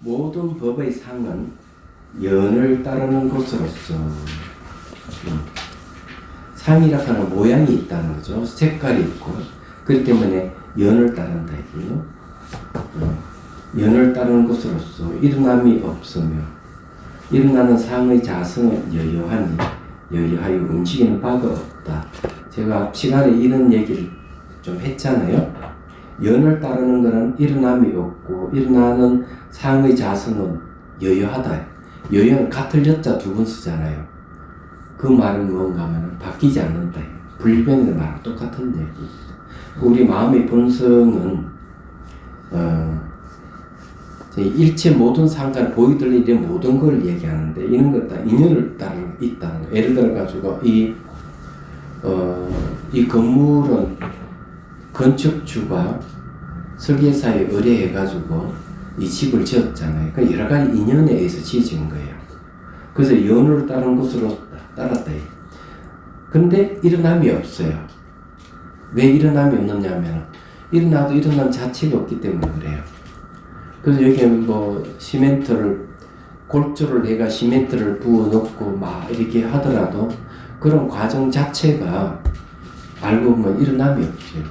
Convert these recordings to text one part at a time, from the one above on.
모든 법의 상은 연을 따르는 것으로서 상이라 하는 모양이 있다는 거죠. 색깔이 있고 그렇기 때문에 연을 따른다 이게요. 연을 따르는 것으로서 일어남이 없으며 일어나는 상의 자성은 여여하니 여여하여 움직이는 바가 없다. 제가 앞 시간에 이런 얘기를 좀 했잖아요. 연을 따르는 것은 일어남이 없고 일어나는 상의 자성은 여여하다. 여여는 같을 여자 두 번 쓰잖아요. 그 말은 뭔가 하면 바뀌지 않는다. 불변의 말과 똑같은 얘기입니다. 우리 마음의 본성은 일체 모든 상관 보이들 일의 모든 걸 얘기하는데 이런 것 다 인연을 따라 있다는 거예요. 예를 들어 가지고 이 건물은 건축주가 설계사에 의뢰해 가지고 이 집을 지었잖아요. 그 여러 가지 인연에 의해서 지어진 거예요. 그래서 연을 따른 것으로 따랐다. 근데 일어남이 없어요. 왜 일어남이 없느냐 하면 일어나도 일어남 자체가 없기 때문에 그래요. 그래서 여기 뭐 시멘트를 골조를 해가 시멘트를 부어 넣고 막 이렇게 하더라도 그런 과정 자체가 알고 보면 일어남이 없어요.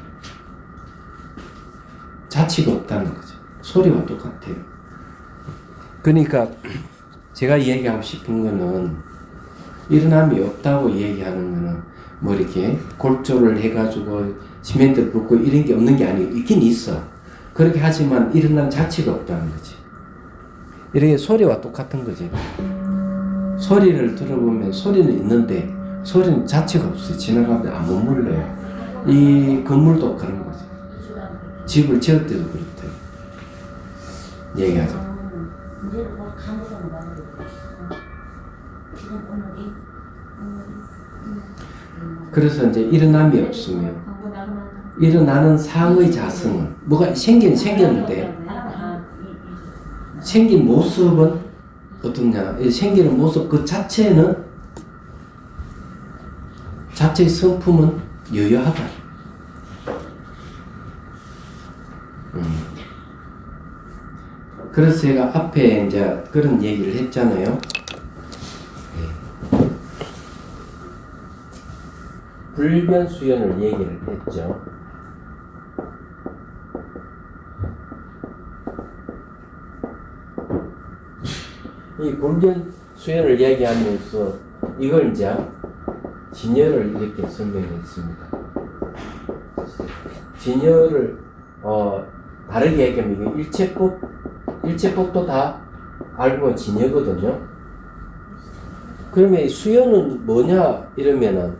자체가 없다는 거죠. 소리와 똑같아요. 그러니까 제가 얘기하고 싶은 거는 일어남이 없다고 얘기하는 거는 뭐 이렇게 골조를 해가지고 시멘트를 붓고 이런 게 없는 게 아니고 있긴 있어. 그렇게 하지만 일어난 자체가 없다는 거지. 이렇게 소리와 똑같은 거지. 소리를 들어보면 소리는 있는데 소리는 자체가 없어요. 지나가면 안 머물러요. 이 건물도 그런 거지. 집을 지을 때도 그렇대요. 얘기하자. 그래서 이제 일어남이 없으면 일어나는 상의 자성은 뭐가 생겼는데 생긴 모습은 어떻냐? 생기는 모습 그 자체는 자체의 성품은 여여하다. 그래서 제가 앞에 이제 그런 얘기를 했잖아요. 불변수연을 얘기를 했죠. 이 불변수연을 얘기하면서 이걸 이제 진여를 이렇게 설명했습니다. 진여를 다르게 얘기하면 이게 일체법도 다 알고 보면 진여거든요. 그러면 수연은 뭐냐 이러면은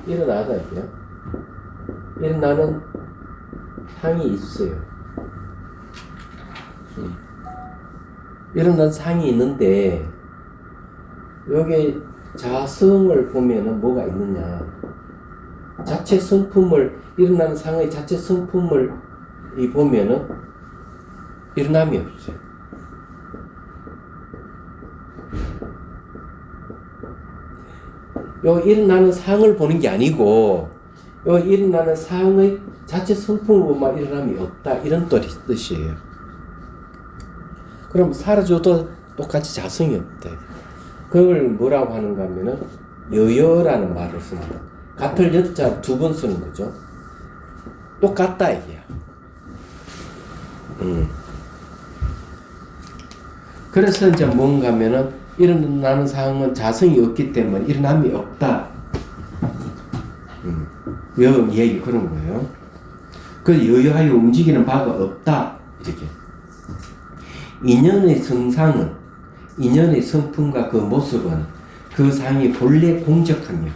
일어나다 이게요. 일어나는 상이 있어요. 일어난 상이 있는데 여기 자성을 보면은 뭐가 있느냐? 자체 성품을 일어나는 상의 자체 성품을 이 보면은 일어남이 없어요. 요 일어나는 상을 보는 게 아니고 요 일어나는 상의 자체 성품으로만 일어남이 없다 이런 뜻이에요. 그럼 사라져도 똑같이 자성이 없다. 그걸 뭐라고 하는가 하면은 여여라는 말을 씁니다. 같을 여자 두 번 쓰는 거죠. 똑같다 이게야. 그래서 이제 뭔가 하면은 일어나는 상황은 자성이 없기 때문에 일어남이 없다. 요 얘기 그런 거예요. 그 여여하여 움직이는 바가 없다. 이렇게. 인연의 성상은 인연의 성품과 그 모습은 그 상이 본래 공적하며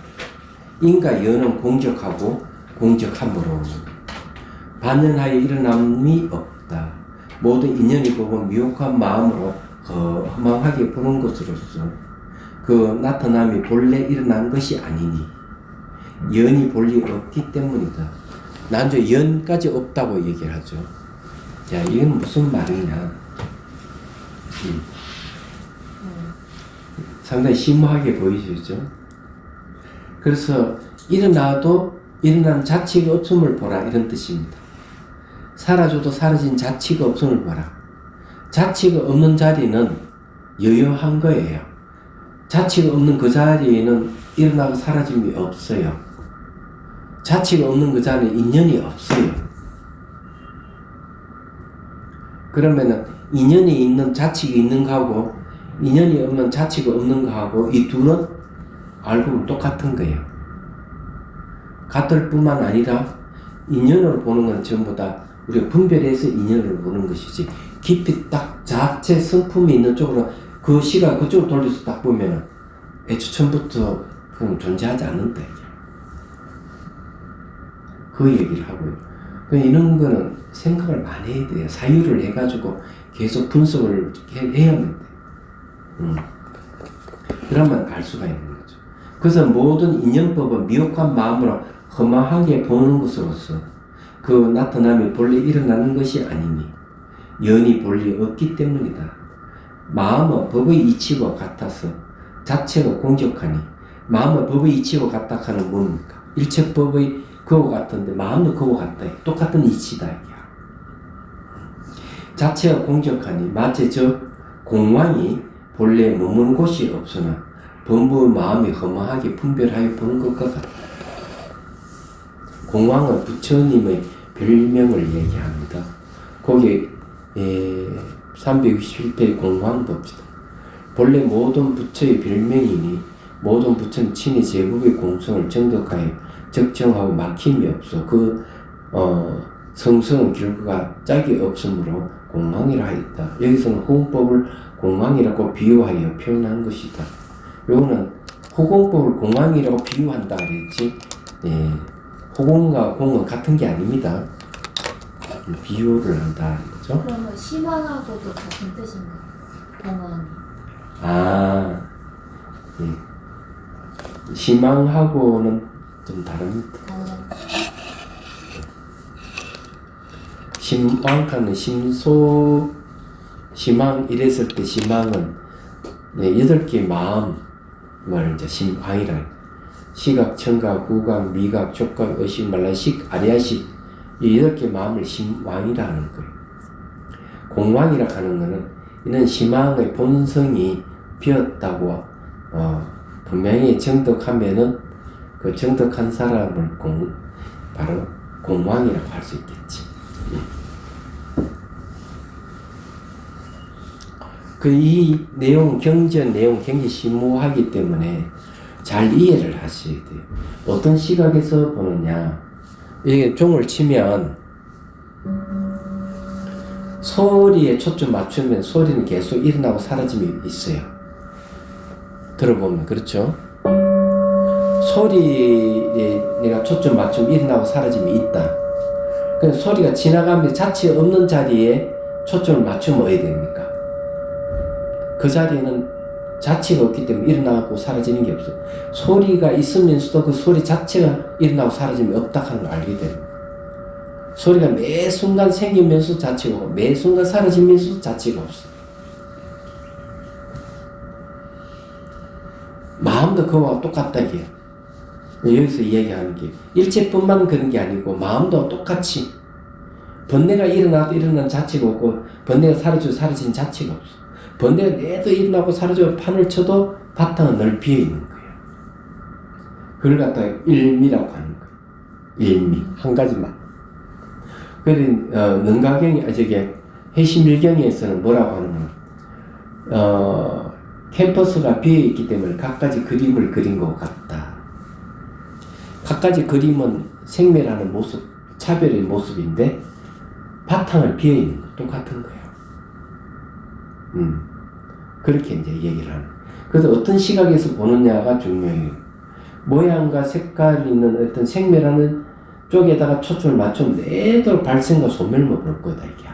인과 연은 공적하고 공적함으로 반연하여 일어남이 없다. 모든 인연이 보고 미혹한 마음으로 허망하게 보는 것으로서 그 나타남이 본래 일어난 것이 아니니 연이 본래 없기 때문이다. 난저 연까지 없다고 얘기를 하죠. 자, 이건 무슨 말이냐? 상당히 심오하게 보이시죠? 그래서 일어나도 일어난 자체가 없음을 보라 이런 뜻입니다. 사라져도 사라진 자체가 없음을 보라. 자치가 없는 자리는 여여한 거예요. 자치가 없는 그 자리에는 일어나고 사라짐이 없어요. 자치가 없는 그 자리는 인연이 없어요. 그러면은 인연이 있는 자치가 있는 거하고 인연이 없는 자치가 없는 거하고 이 둘은 알고 보면 똑같은 거예요. 같을 뿐만 아니라 인연으로 보는 건 전부 다 우리가 분별해서 인연을 보는 것이지 깊이 딱 자체 성품이 있는 쪽으로 그 시각 그쪽으로 돌려서 딱 보면은 애초 처음부터 그건 존재하지 않는다. 그 얘기를 하고요. 이런 거는 생각을 많이 해야 돼요. 사유를 해가지고 계속 분석을 해야만 돼요. 그러면 알 수가 있는 거죠. 그래서 모든 인연법은 미혹한 마음으로 허망하게 보는 것으로서 그 나타남이 본래 일어나는 것이 아니니 연이 본래 없기 때문이다. 마음은 법의 이치와 같아서 자체가 공적하니 마음은 법의 이치와 같다 하는 뭡니까? 일체법의 그와 같은데 마음도 그와 같다. 똑같은 이치다. 자체가 공적하니 마치 저 공왕이 본래 머무는 곳이 없으나 범부의 마음이 허망하게 분별하여 보는 것과 같다. 공왕은 부처님의 별명을 얘기합니다. 거기 367페이지 공왕 봅시다. 본래 모든 부처의 별명이니 모든 부처는 친히 제국의 공성을 정덕하여 적정하고 막힘이 없어 그 성성은 결과가 짝이 없으므로 공왕이라 하였다. 여기서는 호공법을 공왕이라고 비유하여 표현한 것이다. 요거는 호공법을 공왕이라고 비유한다 그랬지. 호공과 공은 같은 게 아닙니다. 비유를 한다 그죠? 그러면 심왕하고도 같은 뜻인가요? 공왕이. 심왕하고는 좀 다릅니다. 심왕하는 심왕 이랬을 때 심왕은 8개의 마음을 이제 심왕이라 시각, 청각, 구각, 미각, 촉각, 의식, 말라식, 아리아식 이 8개의 마음을 심왕이라 하는 거예요. 공왕이라 하는 거는 이는 심왕의 본성이 비었다고 분명히 정덕하면은 그 정덕한 사람을 바로 공왕이라고 할 수 있겠지. 이 내용, 경전 내용 굉장히 심오하기 때문에 잘 이해를 하셔야 돼요. 어떤 시각에서 보느냐. 이게 종을 치면 소리에 초점 맞추면 소리는 계속 일어나고 사라짐이 있어요. 들어보면 그렇죠? 소리에 내가 초점 맞추면 일어나고 사라짐이 있다. 그래서 소리가 지나가면 자체 없는 자리에 초점을 맞추면 어떻게 됩니까? 그 자리에는 자체가 없기 때문에 일어나고 사라지는 게 없어. 소리가 있으면서도 그 소리 자체가 일어나고 사라짐이 없다 하는 걸 알게 됩니다. 소리가 매 순간 생기면서 자체가 없고 매 순간 사라지면서 자체가 없어. 마음도 그와 똑같다 이게. 여기서 이야기하는 게 일체뿐만 그런 게 아니고 마음도 똑같이 번뇌가 일어나도 일어난 자체가 없고 번뇌가 사라져도 사라진 자체가 없어. 번뇌가 내도 일어나고 사라져 판을 쳐도 바탕은 늘 비어있는 거예요. 그걸 갖다가 일미라고 하는 거예요. 일미. 한 가지만. 그래서 능가경이 저게 해심일경에서는 뭐라고 하느냐. 캠퍼스가 비어있기 때문에 각가지 그림을 그린 것 같다. 각가지 그림은 생멸하는 모습, 차별의 모습인데 바탕을 비어있는 거 똑같은 거예요. 그렇게 이제 얘기를 하는. 그래서 어떤 시각에서 보느냐가 중요해요. 모양과 색깔이 있는 어떤 생멸하는 쪽에다가 초점을 맞추면 내도록 발생과 소멸만 볼 거다 이게.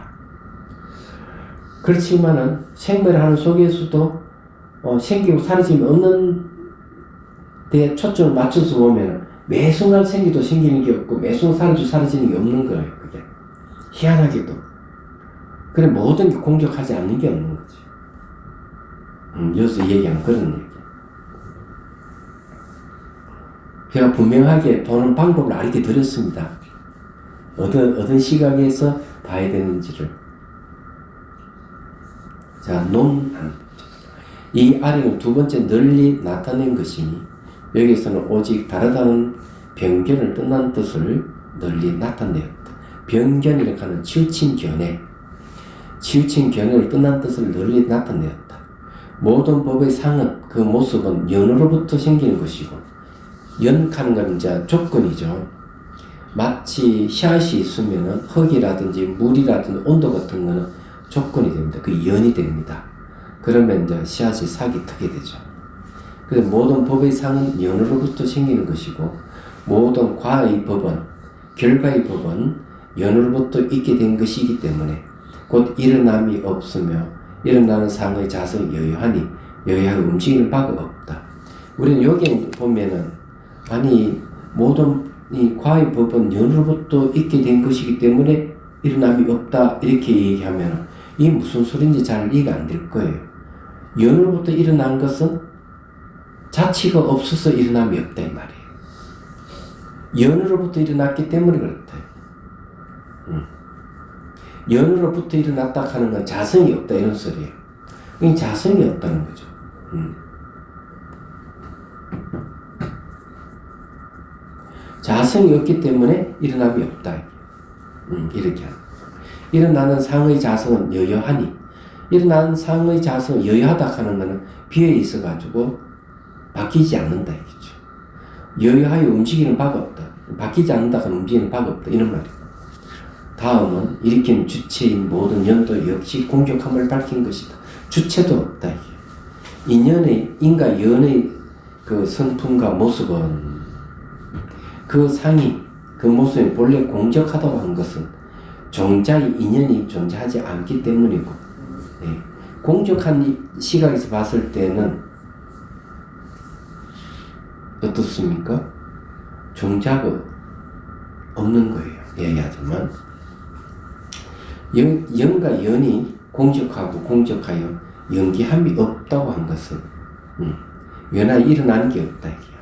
그렇지만은 생멸하는 속에서도 생기고 사라짐이 없는 데 초점을 맞춰서 보면 매 순간 생기도 생기는 게 없고 매 순간 사라지도 사라지는 게 없는 거예요. 그게 희한하게도. 그래 모든 게 공격하지 않는 게 없는 거지. 여기서 얘기하는 그런 얘기. 제가 분명하게 보는 방법을 알게 드렸습니다. 어떤 시각에서 봐야 되는지를. 자, 논한. 이 아래는 두 번째 널리 나타낸 것이니 여기서는 오직 다르다는 변견을 뜻난 뜻을 널리 나타내었다. 변견이라고 하는 치우친 견해를 뜻난 뜻을 널리 나타내었다. 모든 법의 상은 그 모습은 연으로부터 생기는 것이고 연하는 건 이제 조건이죠. 마치 씨앗이 있으면은 흙이라든지 물이라든지 온도 같은 거는 조건이 됩니다. 그 연이 됩니다. 그러면 이제 씨앗이 싹이 트게 되죠. 그래서 모든 법의 상은 연으로부터 생기는 것이고 모든 과의 법은 결과의 법은 연으로부터 있게 된 것이기 때문에 곧 일어남이 없으며 일어나는 상의 자성이 여유하니 여유하게 움직이는 바가 없다. 우리는 여기 보면은 아니 모든 이 과의 법은 연으로부터 있게 된 것이기 때문에 일어남이 없다 이렇게 얘기하면 이게 무슨 소리인지 잘 이해가 안 될 거예요. 연으로부터 일어난 것은 자치가 없어서 일어남이 없다 이 말이에요. 연으로부터 일어났기 때문에 그렇다. 연으로부터 일어났다 하는 건 자성이 없다 이런 소리예요. 이 자성이 없다는 거죠. 자성이 없기 때문에 일어남이 없다. 이렇게 합니다. 일어나는 상의 자성은 여여하니 일어나는 상의 자성은 여여하다 하는 것은 비어 있어가지고 바뀌지 않는다 이거죠. 여여하여 움직이는 바가 없다. 바뀌지 않는다 하는 움직이는 바가 없다 이런 말이에요. 다음은 일으키는 주체인 모든 연도 역시 공격함을 밝힌 것이다. 주체도 없다 이게. 인연의 인과 연의 그 성품과 모습은 그 상이 그 모습이 본래 공적하다고 한 것은 종자의 인연이 존재하지 않기 때문이고 공적한 시각에서 봤을 때는 어떻습니까? 종자가 없는 거예요. 얘기하자면 연과 연이 공적하고 공적하여 연기함이 없다고 한 것은 연하에 일어나는 게 없다 이게요.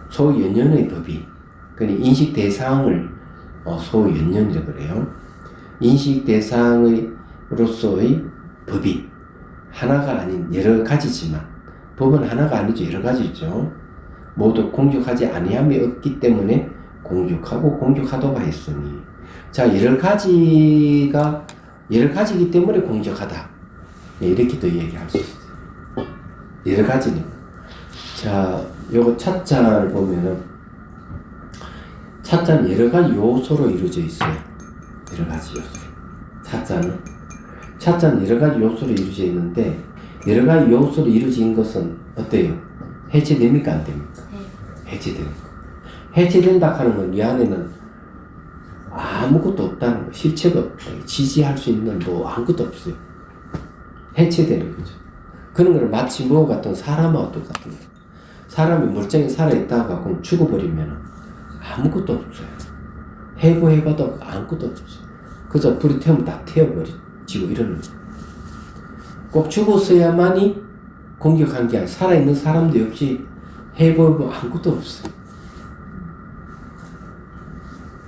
소연연의 법이 그러니까 인식 대상을 소연연이라고 그래요. 인식 대상으로서의 법이 하나가 아닌 여러 가지지만 법은 하나가 아니죠. 여러 가지죠. 모두 공적하지 아니함이 없기 때문에 공적하고 공적하다고 했으니 자 여러 가지기 때문에 공적하다 이렇게도 얘기할 수 있어요. 여러 가지니까. 자 요거 찻잔을 보면은 찻잔 여러 가지 요소로 이루어져 있어요. 여러 가지 요소. 찻잔은 여러 가지 요소로 이루어져 있는데 여러 가지 요소로 이루어진 것은 어때요? 해체됩니까 안 됩니까? 해체됩니다. 해체된다 하는 건 이 안에는 아무것도 없다는 거, 실체가 없다. 지지할 수 있는 뭐 아무것도 없어요. 해체되는 거죠. 그런 걸 마치 뭐 같은 사람하고 똑같은 거예요. 사람이 멀쩡히 살아있다가 그럼 죽어버리면 아무것도 없어요. 해고해봐도 아무것도 없어요. 그래서 불이 태우면 다 태워버리고 이러는 거예요. 꼭 죽었어야만이 공격한 게 아니라 살아있는 사람도 역시 해고해보면 아무것도 없어요.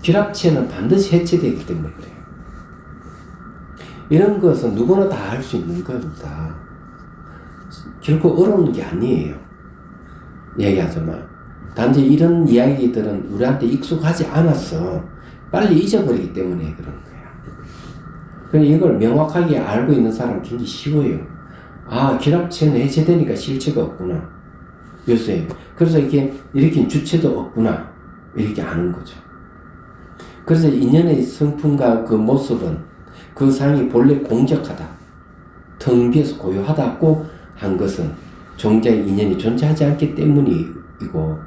결합체는 반드시 해체되기 때문에 그래요. 이런 것은 누구나 다 할 수 있는 겁니다. 결코 어려운 게 아니에요. 얘기하자면 단지 이런 이야기들은 우리한테 익숙하지 않아서 빨리 잊어버리기 때문에 그런 거야. 그러니까 이걸 명확하게 알고 있는 사람은 굉장히 쉬워요. 아, 결합체는 해체되니까 실체가 없구나. 요새 그래서 이렇게 일으킨 주체도 없구나. 이렇게 아는 거죠. 그래서 인연의 성품과 그 모습은 그 상이 본래 공적하다. 텅 비어서 고요하다고 한 것은 종자의 인연이 존재하지 않기 때문이고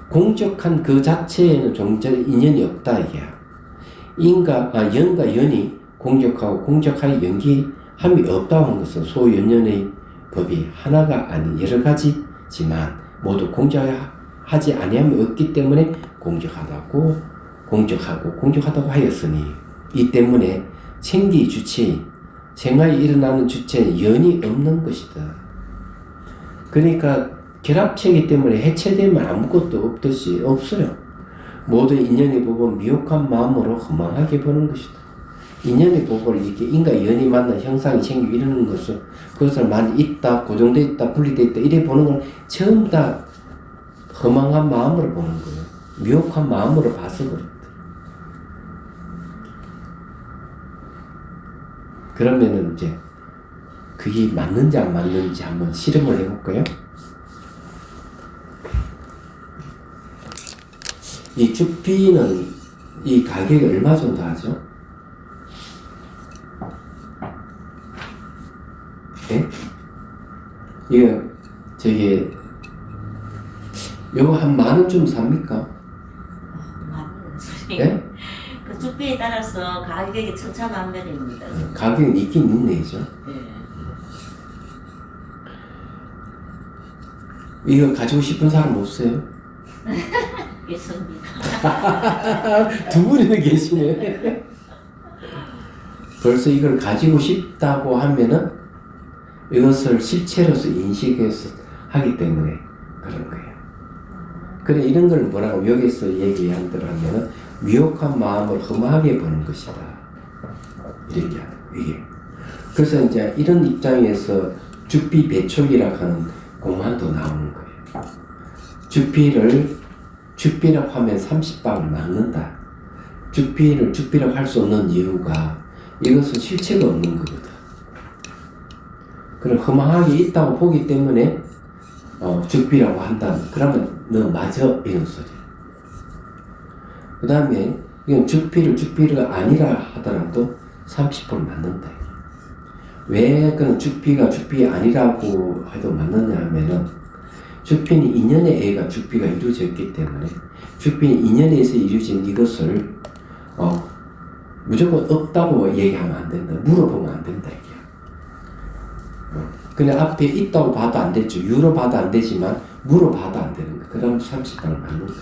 공적한 그 자체에는 종자의 인연이 없다 이게. 연과 연이 공적하고 공적하여 연기함이 없다고 한 것은 소연연의 법이 하나가 아닌 여러 가지지만 모두 공적하지 아니함이 없기 때문에 공적하다고 공적하고 공적하다고 하였으니 이 때문에 생기 주체인 생활에 일어나는 주체는 연이 없는 것이다. 그러니까 결합체이기 때문에 해체되면 아무것도 없듯이 없어요. 모든 인연의 법은 미혹한 마음으로 허망하게 보는 것이다. 인연의 복을 이렇게 인과 연이 만나 형상이 생기고 이러는 것은 그것을 많이 있다, 고정되어 있다, 분리되어 있다 이래 보는 건 전부 다 허망한 마음으로 보는 거예요. 미혹한 마음으로 봐서 그렇다. 그러면은 이제 그게 맞는지 안 맞는지 한번 실험을 해볼까요? 이 주피는 이 가격이 얼마 정도 하죠? 예? 이거 저기 요거 한 10,000원쯤 삽니까? 맞는 소리. 예? 그 주피에 따라서 가격이 천차만별입니다. 가격은 있긴 있네죠. 예. 이거 가지고 싶은 사람 없어요? 있습니다. 두 분이나 계시네. 벌써 이걸 가지고 싶다고 하면은 이것을 실체로서 인식해서 하기 때문에 그런 거예요. 그래 이런 걸 뭐라고 여기서 얘기한다면은 미혹한 마음을 험하게 보는 것이다. 이렇게 이게. 그래서 이제 이런 입장에서 주피 배촉이라고 하는 공안도 나오는 거예요. 주피라고 하면 30방을 막는다. 주피라고 할 수 없는 이유가 이것은 실체가 없는 거거든. 그럼 허망하게 있다고 보기 때문에 주피라고 한다. 그러면 너 맞아 이런 소리. 그 다음에 이건 주피가 아니라 하더라도 30% 맞는다. 왜 그런 주피가 아니라고 해도 맞느냐 하면은 주피는 인연의 애가 주피가 이루어져 있기 때문에 주피는 인연에서 이루어진 이것을 무조건 없다고 얘기하면 안 된다. 물어보면 안 된다 이게. 그냥 앞에 있다고 봐도 안 되죠. 유로 봐도 안 되지만 물어봐도 안 되는 거야. 그럼 30방을 맞는 거예요.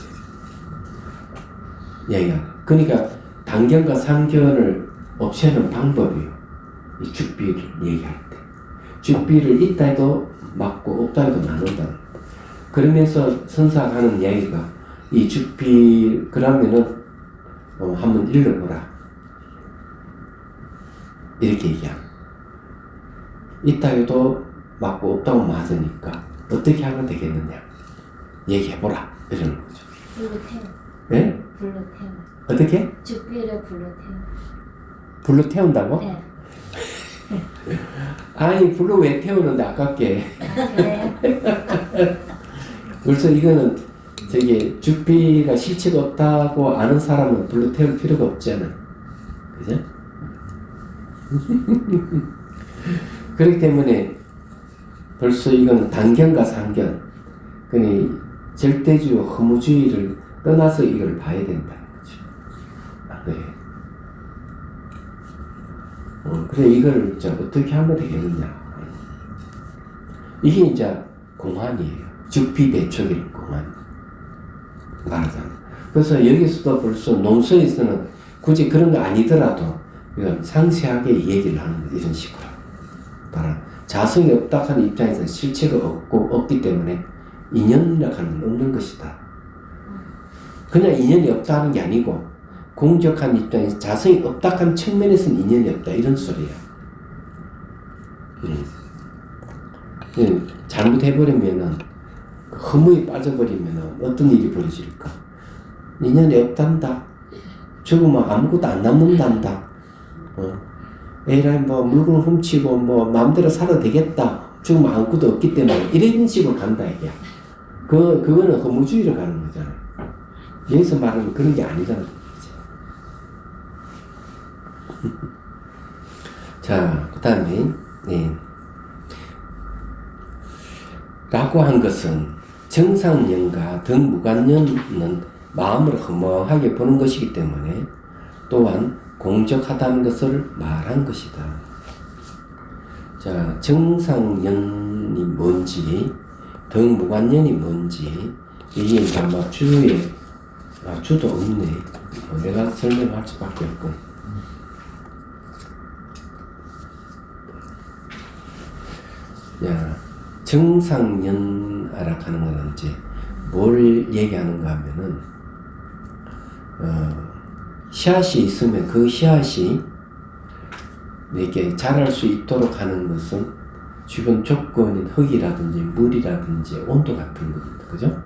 얘가. 그러니까 단견과 상견을 없애는 방법이에요. 이 주비를 얘기할 때. 주비를 있다 해도 맞고 없다 해도 맞는다. 그러면서 선사하는 이야기가 이 주비 그러면은 한번 읽어보라. 이렇게 얘기합니다. 있다 해도 맞고 없다고 맞으니까 어떻게 하면 되겠느냐. 얘기해보라. 이러는 거죠. 불로 태워. 네? 불로 태워. 어떻게? 주피를 불로 태워. 불로 태운다고? 네. 아니 불로 왜 태우는데 아깝게. 아, 그래요? 그래서 이거는 저기 주피가 실체가 없다고 아는 사람은 불로 태울 필요가 없잖아. 그죠? 그렇기 때문에 벌써 이건 단견과 상견, 그니 절대주의, 허무주의를 떠나서 이걸 봐야 된다는 거죠. 아, 그래. 그래 이걸 이제 어떻게 하면 되겠느냐. 이게 이제 공안이에요. 주피 배촉일 공안 말하자면. 그래서 여기서도 벌써 논서에서는 굳이 그런 거 아니더라도 이건 상세하게 얘기를 하는 거 이런 식으로. 바로 자성이 없다 하는 입장에서 실체가 없기 때문에 인연이라고 하는 건 없는 것이다. 그냥 인연이 없다 하는 게 아니고 공적한 입장에서 자성이 없다 하는 측면에서는 인연이 없다 이런 소리야. 잘못해버리면은 허무에 빠져버리면은 어떤 일이 벌어질까? 인연이 없단다. 죽으면 아무것도 안 남는단다. 에라이 뭐 물건 훔치고 뭐 마음대로 살아도 되겠다. 죽으면 아무것도 없기 때문에 이런 식으로 간다 이게. 그거는 허무주의로 가는 거잖아요. 여기서 말하는 그런 게 아니잖아요. 자, 그 다음에 네. 라고 한 것은 정상연과 등무관연은 마음을 허무하게 보는 것이기 때문에 또한 공적하다는 것을 말한 것이다. 자, 정상연이 뭔지 등무관연이 뭔지 이게 이제 아마 주에 주도 없네. 내가 설명할 수밖에 없군. 야, 정상연아라 하는 거는 이제 뭘 얘기하는가 하면은 씨앗이 있으면 그 씨앗이 이렇게 자랄 수 있도록 하는 것은 주변 조건인 흙이라든지 물이라든지 온도 같은 겁니다. 그죠?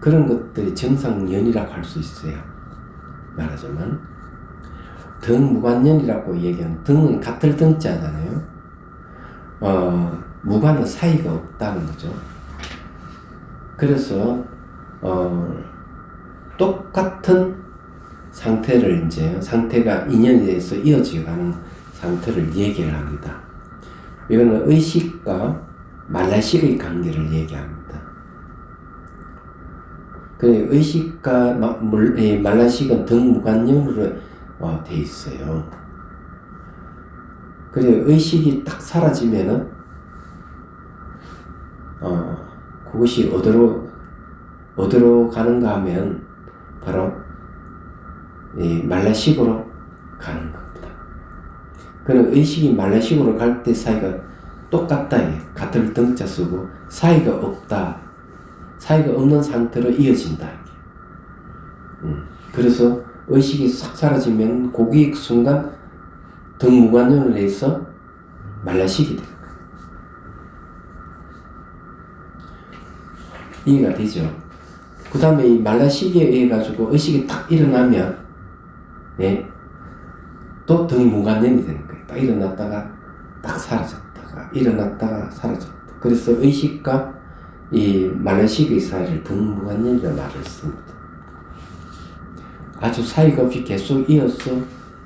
그런 것들이 정상연이라고 할 수 있어요. 말하자면 등무관연이라고 얘기하는 등은 같을 등자잖아요. 무관은 사이가 없다는 거죠. 그래서 똑같은 상태를 이제 상태가 인연에 대해서 이어져가는 상태를 얘기를 합니다. 이거는 의식과 말라식의 관계를 얘기합니다. 그 의식과 말라식은 등무관연으로 돼 있어요. 그래 의식이 딱 사라지면은 그것이 어디로 가는가 하면 바로 이 말라식으로 가는 겁니다. 그는 의식이 말라식으로 갈 때 사이가 똑같다. 같을 등자 쓰고 사이가 없다. 사이가 없는 상태로 이어진다. 그래서 의식이 싹 사라지면 고기 순간 등무관연을 해서 말라식이 됩니다. 이해가 되죠? 그 다음에 이 말라식에 의해 가지고 의식이 딱 일어나면 또 등무관연이 되는 거예요. 딱 일어났다가 딱 사라졌다가 일어났다가 사라졌다. 그래서 의식과 이 말라식의 사이를 등무관연이라고 말을 씁니다. 아주 사이가 없이 계속 이어서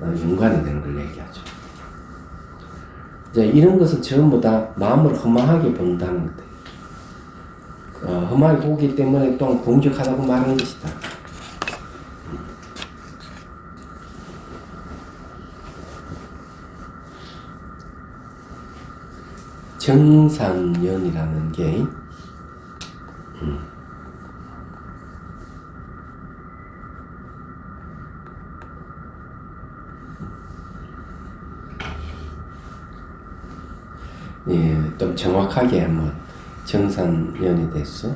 연관이 되는 걸 얘기하죠. 이제 이런 것은 전부 다 마음을 허망하게 본다는 거예요. 험하게 보기 때문에 또한 공적하다고 말하는 것이다. 정상연이라는 게 좀 정확하게 한번 정상연이 됐어.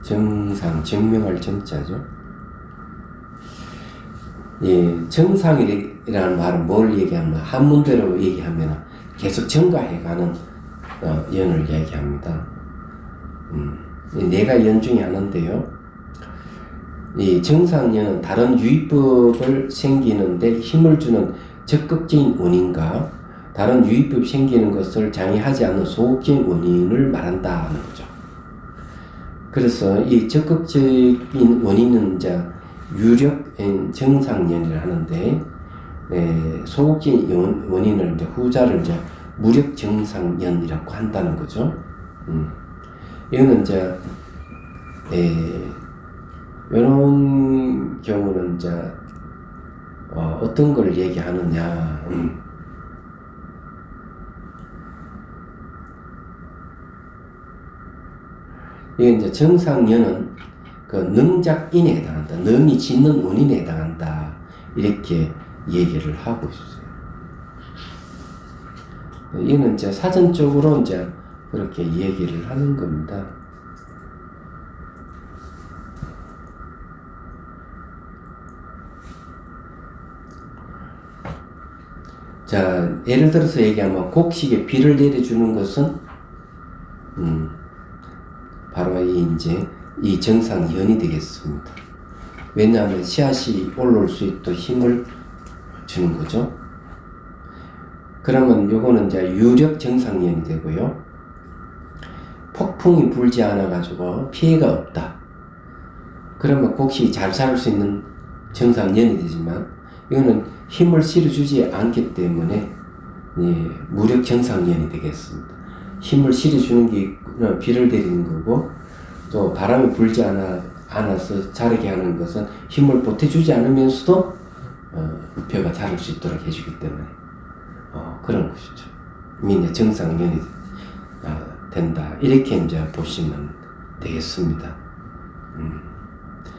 정상, 증명할 정자죠. 정상이라는 말은 뭘 얘기하면 한문대로 얘기하면 계속 증가해가는 연을 얘기합니다. 내가 연 중에 하나인데요. 이 정상연은 다른 유의법을 생기는데 힘을 주는 적극적인 원인과 다른 유의법이 생기는 것을 장애하지 않는 소극적인 원인을 말한다는 거죠. 그래서 이 적극적인 원인은 이제 유력 정상연이라 하는데, 소극적인 원인을 이제 후자를 이제 무력 정상연이라고 한다는 거죠. 이거는 이제 이런 경우는 이제 어떤 걸 얘기하느냐. 이게 이제 정상연은 그 능작인에 해당한다. 능이 짓는 원인에 해당한다. 이렇게 얘기를 하고 있어요. 이는 이제 사전적으로 이제 그렇게 얘기를 하는 겁니다. 자, 예를 들어서 얘기하면 곡식에 비를 내려주는 것은 바로 이 정상연이 되겠습니다. 왜냐하면 씨앗이 올라올 수 있도록 힘을 주는 거죠. 그러면 요거는 이제 유력 정상연이 되고요. 폭풍이 불지 않아 가지고 피해가 없다. 그러면 곡식이 잘 자랄 수 있는 정상연이 되지만 이거는 힘을 실어주지 않기 때문에 무력 정상연이 되겠습니다. 힘을 실어주는 게 비를 내리는 거고, 또 바람이 불지 않아서 자라게 하는 것은 힘을 보태주지 않으면서도 벼가 자랄 수 있도록 해주기 때문에 그런 것이죠. 이제 정상연이 된다. 이렇게 이제 보시면 되겠습니다.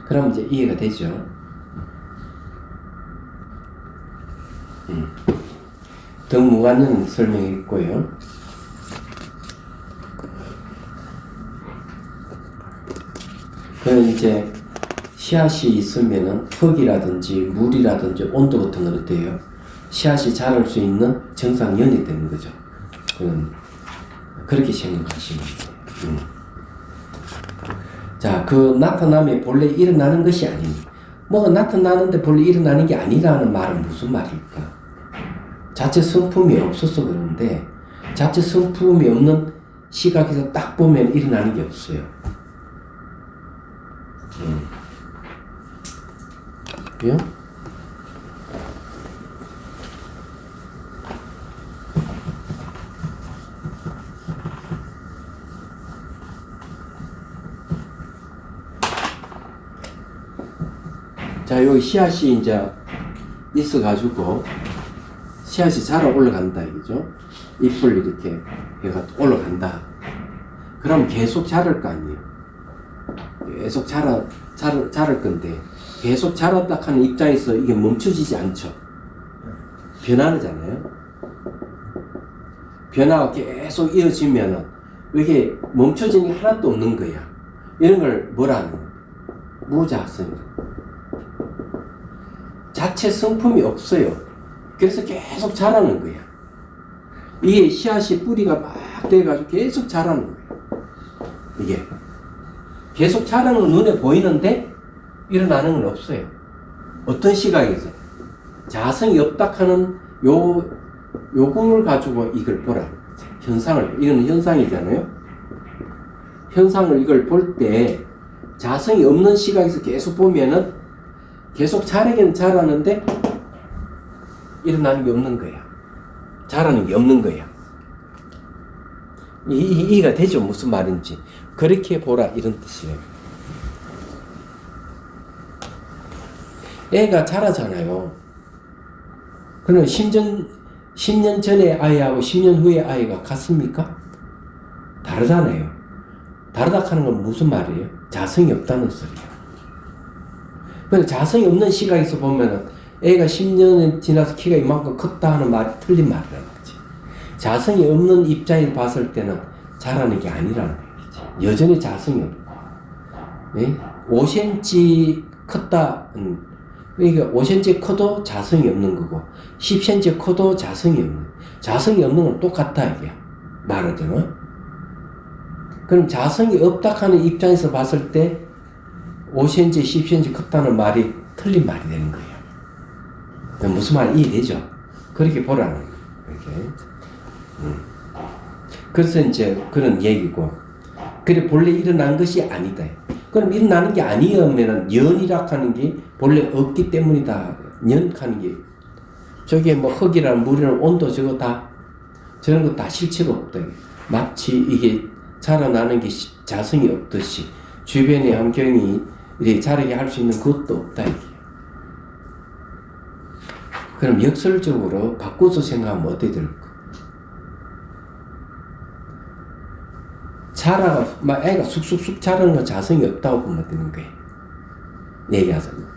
그럼 이제 이해가 되죠? 덕무관은 설명했고요. 그는 이제 씨앗이 있으면은 흙이라든지 물이라든지 온도 같은 건 어때요? 씨앗이 자랄 수 있는 정상연이 되는 거죠. 그는 그렇게 생각하시면 돼요. 자, 그 나타남이 본래 일어나는 것이 아니니 뭐가 나타나는데 본래 일어나는 게 아니라는 말은 무슨 말일까? 자체 성품이 없어서 그런데 자체 성품이 없는 시각에서 딱 보면 일어나는 게 없어요. 그요? 자, 여기 씨앗이 이제 있어가지고 씨앗이 자라 올라간다 이거죠. 잎을 이렇게 해가 올라간다. 그럼 계속 자랄 거 아니에요. 계속 자랄 건데 계속 자랐다 하는 입장에서 이게 멈춰지지 않죠. 변화잖아요. 변화가 계속 이어지면은 이게 멈춰지는 게 하나도 없는 거야. 이런 걸 뭐라 하는 거야? 무자성. 자체 성품이 없어요. 그래서 계속 자라는 거야. 이게 씨앗이 뿌리가 막 돼가지고 계속 자라는 거야. 이게 계속 자라는 건 눈에 보이는데 일어나는 건 없어요. 어떤 시각에서 자성이 없다 하는 요금을 가지고 이걸 보라. 현상을, 이건 현상이잖아요. 현상을 이걸 볼 때 자성이 없는 시각에서 계속 보면은 계속 자라긴 자라는데 일어나는 게 없는 거야. 자라는 게 없는 거야. 이해가 되죠? 무슨 말인지. 그렇게 보라 이런 뜻이에요. 애가 자라잖아요. 그럼 10년 전의 아이하고 10년 후의 아이가 같습니까? 다르잖아요. 다르다 하는 건 무슨 말이에요? 자성이 없다는 소리예요. 근데 자성이 없는 시각에서 보면은 애가 10년이 지나서 키가 이만큼 컸다 하는 말이 틀린 말이라는 거지. 자성이 없는 입장에서 봤을 때는 자라는 게 아니라는 얘기지. 여전히 자성이 없고. 네? 5cm 컸다. 그러니까 5cm 커도 자성이 없는 거고 10cm 커도 자성이 없는. 자성이 없는 건 똑같다 이게 말하자면. 그럼 자성이 없다 하는 입장에서 봤을 때 5cm, 10cm 컸다는 말이 틀린 말이 되는 거예요. 무슨 말이 이해되죠? 그렇게 보라는 거예요. 이렇게. 그래서 이제 그런 얘기고. 그래 본래 일어난 것이 아니다. 그럼 일어나는 게 아니면 연이라 하는 게 본래 없기 때문이다. 연하는 게 저게 뭐 흙이랑 물이랑 온도 저거 다 저런 거 다 실체가 없다. 마치 이게 자라나는 게 자성이 없듯이 주변의 환경이 이렇게 자라게 할 수 있는 것도 없다. 이게. 그럼 역설적으로 바꿔서 생각하면 어떻게 될까? 막 애가 쑥쑥쑥 자라는 건 자성이 없다고 보면 되는 거예요. 얘기하자면.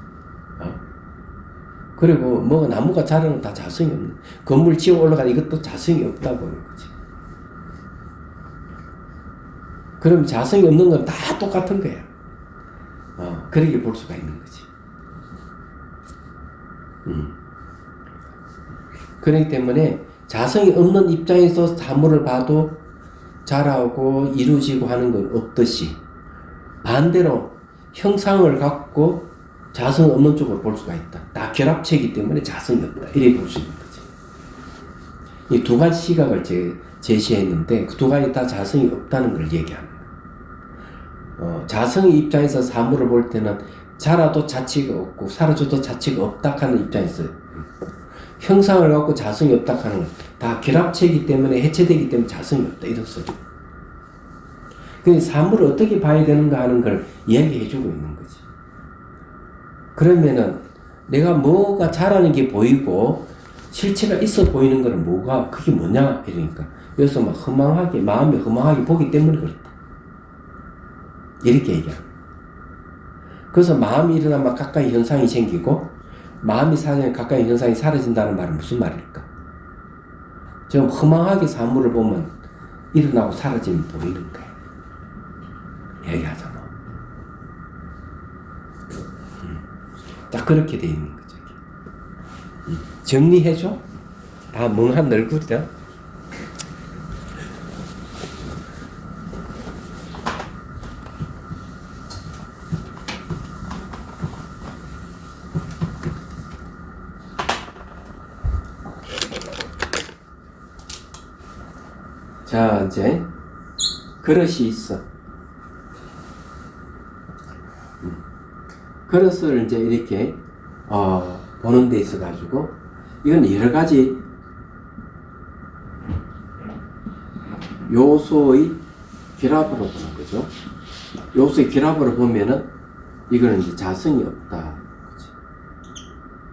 그리고 뭐가 나무가 자라는 건 다 자성이 없는. 건물 지어 올라가는 이것도 자성이 없다고 보는 거지. 그럼 자성이 없는 건 다 똑같은 거야. 그렇게 볼 수가 있는 거지. 그렇기 때문에 자성이 없는 입장에서 사물을 봐도 자라고 이루어지고 하는 건 없듯이 반대로 형상을 갖고 자성 없는 쪽으로 볼 수가 있다. 다 결합체이기 때문에 자성이 없다. 이렇게 볼 수 있는 거지. 이 두 가지 시각을 제시했는데 그 두 가지 다 자성이 없다는 걸 얘기하는 거예요. 자성의 입장에서 사물을 볼 때는 자라도 자치가 없고 사라져도 자치가 없다 하는 입장에서 형상을 갖고 자성이 없다 하는 건 다 결합체이기 때문에 해체되기 때문에 자성이 없다 이런 소리. 그 사물을 어떻게 봐야 되는가 하는 걸 이야기해주고 있는 거지. 그러면은 내가 뭐가 자라는 게 보이고 실체가 있어 보이는 거는 뭐가 그게 뭐냐 이러니까 여기서 막 허망하게 마음이 허망하게 보기 때문에 그렇다. 이렇게 얘기하는. 그래서 마음이 일어나면 가까이 현상이 생기고 마음이 사라지면 가까이 현상이 사라진다는 말은 무슨 말일까? 좀 허망하게 사물을 보면 일어나고 사라지면 보이는 거야. 얘기하자 뭐. 딱 그렇게 돼 있는 거죠. 정리해줘? 다 멍한 얼굴이다. 자, 이제 그릇이 있어. 그릇을 이제 이렇게 보는 데 있어 가지고 이건 여러 가지 요소의 결합으로 보는 거죠. 요소의 결합으로 보면은 이거는 이제 자성이 없다. 그치?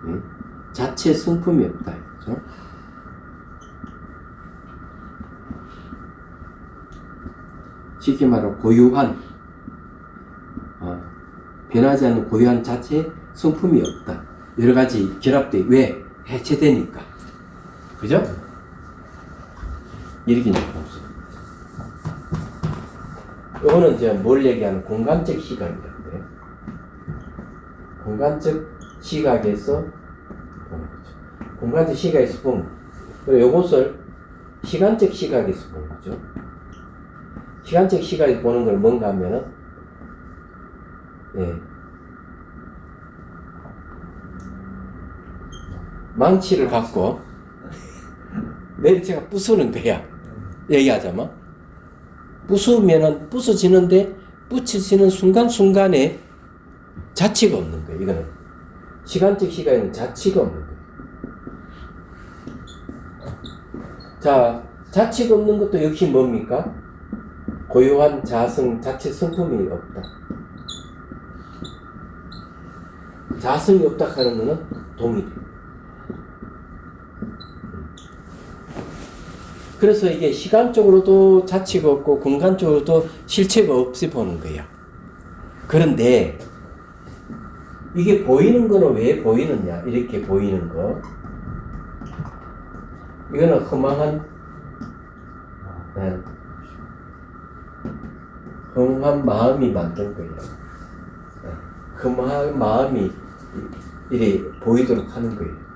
네? 자체 성품이 없다. 그죠? 쉽게 말하면 고유한 변하지 않는 고유한 자체 성품이 없다. 여러 가지 결합돼. 왜? 해체되니까. 그죠? 이렇게 없어. 이거는 이제 뭘 얘기하는 공간적 시각이라는데, 공간적 시각에서 공간적 시각에서 보면, 그리고 이것을 시간적 시각에서 보는 거죠. 시간적 시각에서 보는 걸 뭔가 하면은, 예. 망치를 갖고 내리체가 부수는 거야. 얘기하자면. 부수면은 부서지는데 붙여지는 순간순간에 자치가 없는 거예요. 이거는. 시간적 시각에는 자치가 없는 거예요. 자, 자치가 없는 것도 역시 뭡니까? 고유한 자성, 자체 성품이 없다. 자성이 없다 하는 것은 동일해요. 그래서 이게 시간적으로도 자치가 없고 공간적으로도 실체가 없이 보는 거예요. 그런데 이게 보이는 거는 왜 보이느냐? 이렇게 보이는 거. 이거는 허망한 마음이 만든 거예요. 허망한 마음이 이래 보이도록 하는 거예요.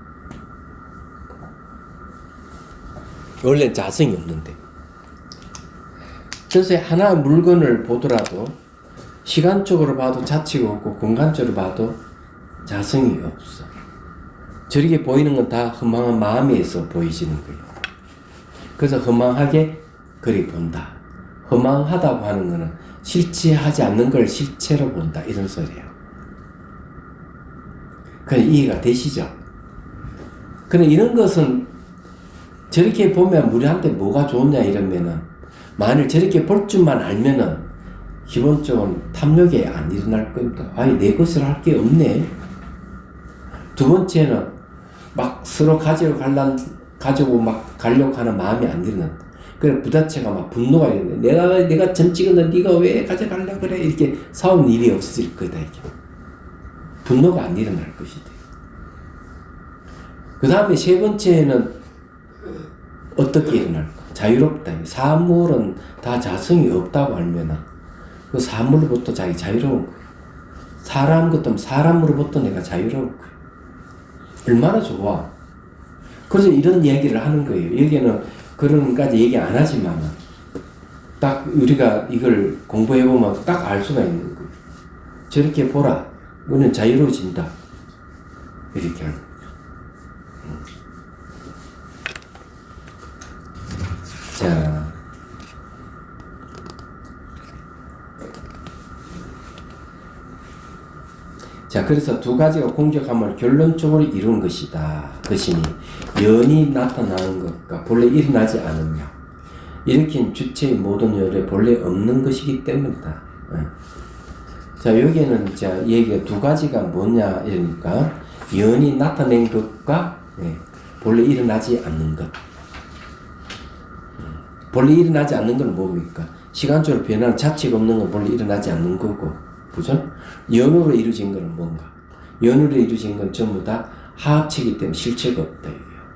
원래 자성이 없는데. 그래서 하나의 물건을 보더라도 시간적으로 봐도 자치가 없고 공간적으로 봐도 자성이 없어. 저렇게 보이는 건 다 허망한 마음에서 보이지는 거예요. 그래서 허망하게 그리 본다. 허망하다고 하는 거는 실체하지 않는 걸 실체로 본다. 이런 소리예요. 그냥 이해가 되시죠? 그런데 이런 것은 저렇게 보면 우리한테 뭐가 좋냐 이러면은, 만일 저렇게 볼 줄만 알면은 기본적으로 탐욕이 안 일어날 겁니다. 아니 내 것을 할 게 없네. 두 번째는 막 서로 가지고 막 가려고 하는 마음이 안 일어난다. 그래 부자체가 막 분노가 일어나. 내가 전 찍었는데 네가 왜 가져가려고 그래. 이렇게 싸운 일이 없어질 거다. 이게 분노가 안 일어날 것이다. 그 다음에 세 번째는 어떻게 일어날까? 자유롭다. 사물은 다 자성이 없다고 알면 그 사물로부터 자기 자유로운 거예요. 사람 것도 사람으로부터 내가 자유로운 거예요. 얼마나 좋아. 그래서 이런 얘기를 하는 거예요. 여기는 그런 것까지 얘기 안 하지만 딱 우리가 이걸 공부해보면 딱 알 수가 있는 거예요. 저렇게 보라. 우리는 자유로워진다. 이렇게 하는 거예요. 자, 그래서 두 가지가 공적함을 결론적으로 이룬 것이다. 것이니 연이 나타나는 것과 본래 일어나지 않으며 일으킨 주체의 모든 열에 본래 없는 것이기 때문이다. 자, 여기에는 자 얘기가 두 가지가 뭐냐 이러니까 연이 나타낸 것과 본래 일어나지 않는 것. 본래 일어나지 않는 건 뭡니까? 시간적으로 변하는 자체가 없는 건 본래 일어나지 않는 거고, 그죠? 연으로 이루어진 건 뭔가? 연으로 이루어진 건 전부 다 하합체이기 때문에 실체가 없다.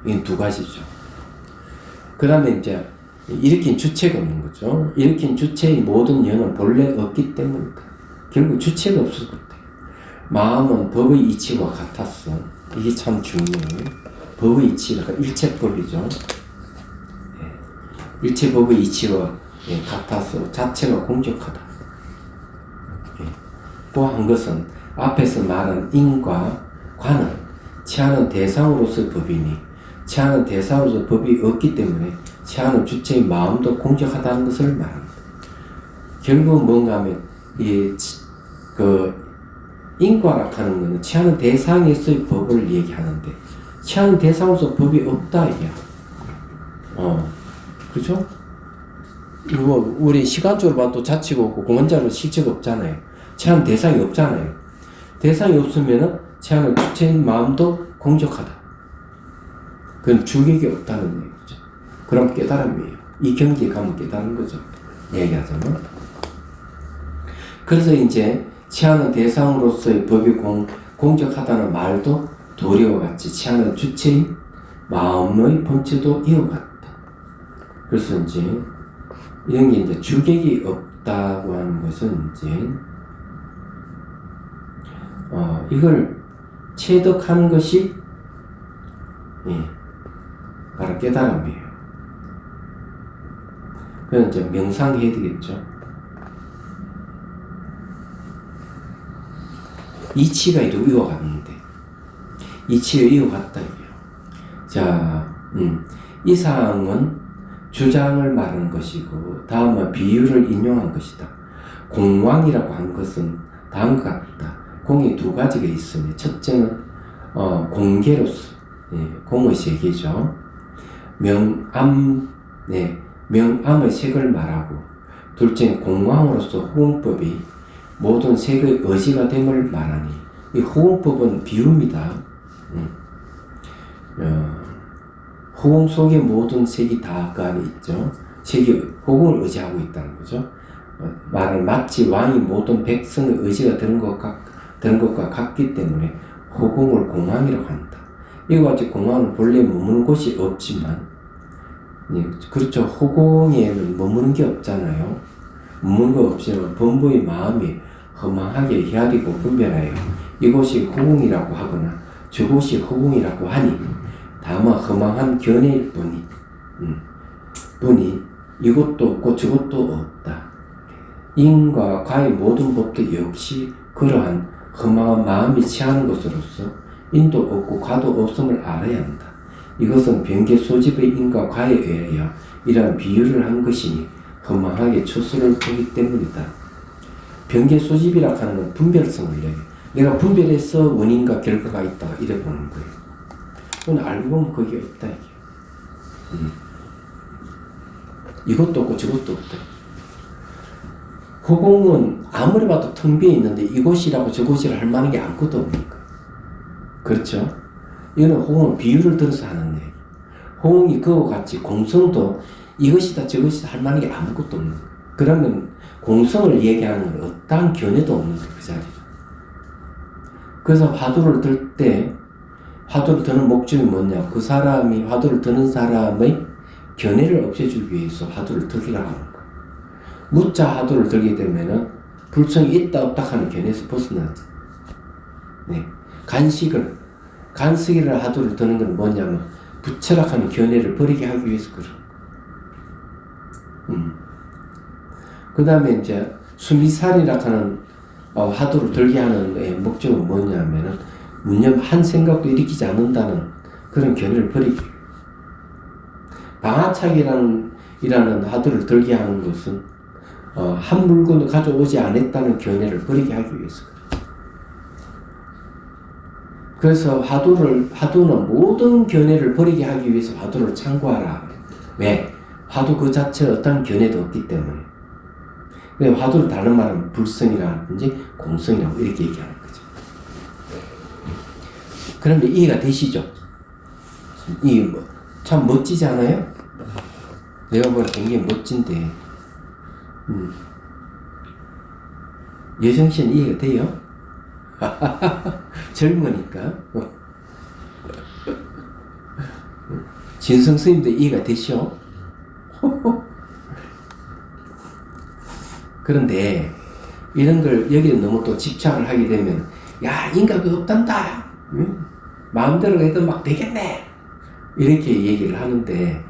이건 두 가지죠. 그 다음에 이제 일으킨 주체가 없는 거죠. 일으킨 주체의 모든 영은 본래 없기 때문이다. 결국 주체가 없어서 그렇다. 마음은 법의 이치와 같았어. 이게 참 중요해요. 법의 이치가 일체법이죠. 예. 일체법의 이치와 예, 같아서 자체가 공적하다. 예. 또 한 것은 앞에서 말한 인과 관은 취하는 대상으로서의 법이니 취하는 대상으로서 법이 없기 때문에 취하는 주체의 마음도 공적하다는 것을 말합니다. 결국 뭔가 하면 인과라 하는 것은 취하는 대상에서의 법을 얘기하는데 취하는 대상으로서 법이 없다 이게. 그죠? 이거 우리 시간적으로 봐도 자치가 없고 공간적으로 실체가 없잖아요. 취하는 대상이 없잖아요. 대상이 없으면은 취하는 주체의 마음도 공적하다. 그건 주객이 없다는 얘기죠. 그럼 깨달음이에요. 이 경지에 가면 깨달은 거죠. 얘기하자면. 그래서 이제 취하는 대상으로서의 법이 공적하다는 말도 도리와 같이 취하는 주체인 마음의 본체도 이와 같다. 그래서 이제 이런 게 이제 주객이 없다고 하는 것은 이제 이걸 체득하는 것이 바로 깨달음이에요. 그럼 이제 명상해야 되겠죠. 이치가 이와 같는데 이치가 이와 같다 이게요. 자, 이 사항은 주장을 말하는 것이고 다음은 비유를 인용한 것이다. 공왕이라고 한 것은 다음과 같다. 공이 두 가지가 있으니 첫째는 공계로서 공의 세계죠. 명암의 색을 말하고 둘째는 공왕으로서 호응법이 모든 색의 의지가 됨을 말하니 이 호응법은 비유입니다. 호응 속에 모든 색이 다 그 안에 있죠. 색이 호응을 의지하고 있다는 거죠. 말은 마치 왕이 모든 백성의 의지가 되는 것과 같기 때문에 호공을 공왕이라고 한다. 이와 같이 공왕은 본래 머무는 곳이 없지만, 그렇죠. 호공에는 머무는 게 없잖아요. 머무는 거 없지만 범부의 마음이 허망하게 헤아리고 분별하여 이곳이 호공이라고 하거나 저곳이 호공이라고 하니 다만 허망한 견해일 뿐이 이것도 없고 저것도 없다. 인과 과의 모든 법도 역시 그러한 허망한 마음이 취하는 것으로서 인도 없고 과도 없음을 알아야 한다. 이것은 변계 소집의 인과 과에 의하여 이러한 비유를 한 것이니 허망하게 추수를 보기 때문이다. 변계 소집이라 하는 건 분별성을 얘기해. 내가 분별해서 원인과 결과가 있다 이래 보는 거예요. 그건 알고 보면 그게 없다 이게. 이것도 없고 저것도 없다. 호공은 아무리 봐도 텅 비어 있는데 이곳이라고 저곳이라 할 만한 게 아무것도 없는 거예요. 그렇죠? 이거는 호공은 비유를 들어서 하는 얘기. 호공이 그와 같이 공성도 이것이다 저것이다 할 만한 게 아무것도 없는 거예요. 그러면 공성을 얘기하는 건 어떠한 견해도 없는 거예요. 그 자리에. 그래서 화두를 들 때 화두를 드는 목적이 뭐냐? 그 사람이 화두를 드는 사람의 견해를 없애주기 위해서 화두를 들으라고 하는 거예요. 무자 화두를 들게 되면은 불성이 있다 없다 하는 견해에서 벗어나죠. 간식이를 화두를 드는 건 뭐냐면 부처락하는 견해를 버리게 하기 위해서 그런 거예요. 그 다음에 이제 수미살이라 하는 화두를 들게 하는 의 목적은 뭐냐면은 문념 한 생각도 일으키지 않는다는 그런 견해를 버리기. 방아착이라는 화두를 들게 하는 것은 한 물건을 가져오지 않았다는 견해를 버리게 하기 위해서. 그래서 화두는 모든 견해를 버리게 하기 위해서 화두를 참고하라. 왜? 화두 그 자체에 어떤 견해도 없기 때문에. 근데 화두를 다른 말은 불성이라든지 공성이라고 이렇게 얘기하는 거죠. 그런데 이해가 되시죠? 참 멋지지 않아요? 내가 보기엔 굉장히 멋진데, 여정씨는 이해가 돼요? 젊으니까. 진성 스님도 이해가 되시오? 그런데 이런 걸 여기에 너무 또 집착을 하게 되면 야 인각이 없단다. 응? 마음대로 해도 막 되겠네. 이렇게 얘기를 하는데